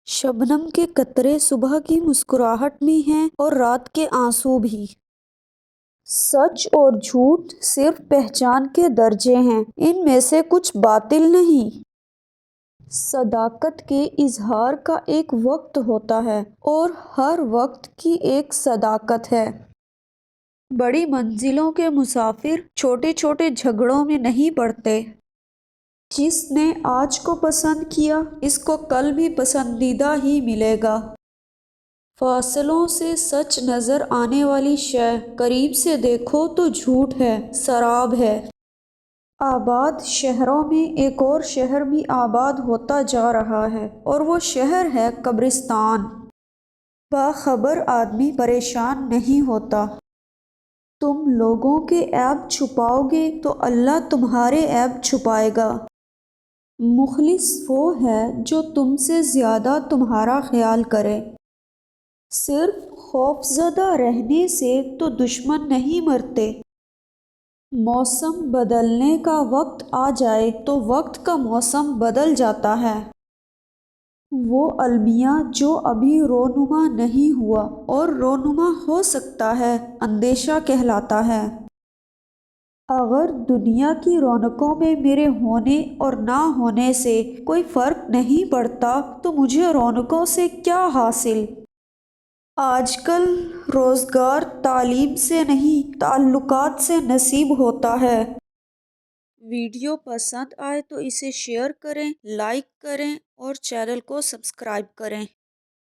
शबनम के कतरे सुबह की मुस्कुराहट में हैं और रात के आंसू भी। सच और झूठ सिर्फ पहचान के दर्जे हैं, इनमें से कुछ बातिल नहीं। सदाकत के इजहार का एक वक्त होता है और हर वक्त की एक सदाकत है। बड़ी मंजिलों के मुसाफिर छोटे छोटे झगड़ों में नहीं पड़ते। जिसने आज को पसंद किया, इसको कल भी पसंदीदा ही मिलेगा। फासलों से सच नजर आने वाली शय करीब से देखो तो झूठ है, शराब है। आबाद शहरों में एक और शहर भी आबाद होता जा रहा है और वो शहर है कब्रिस्तान। बाखबर आदमी परेशान नहीं होता। तुम लोगों के ऐब छुपाओगे तो अल्लाह तुम्हारे ऐब छुपाएगा। मुखलिस वो है जो तुमसे ज़्यादा तुम्हारा ख्याल करे। सिर्फ खौफज़दा रहने से तो दुश्मन नहीं मरते। मौसम बदलने का वक्त आ जाए तो वक्त का मौसम बदल जाता है। वो अलमिया जो अभी रोनुमा नहीं हुआ और रोनुमा हो सकता है, अंदेशा कहलाता है। अगर दुनिया की रौनकों में मेरे होने और ना होने से कोई फ़र्क नहीं पड़ता तो मुझे रौनकों से क्या हासिल। आजकल रोज़गार तालीम से नहीं, ताल्लुकात से नसीब होता है। वीडियो पसंद आए तो इसे शेयर करें, लाइक करें और चैनल को सब्सक्राइब करें।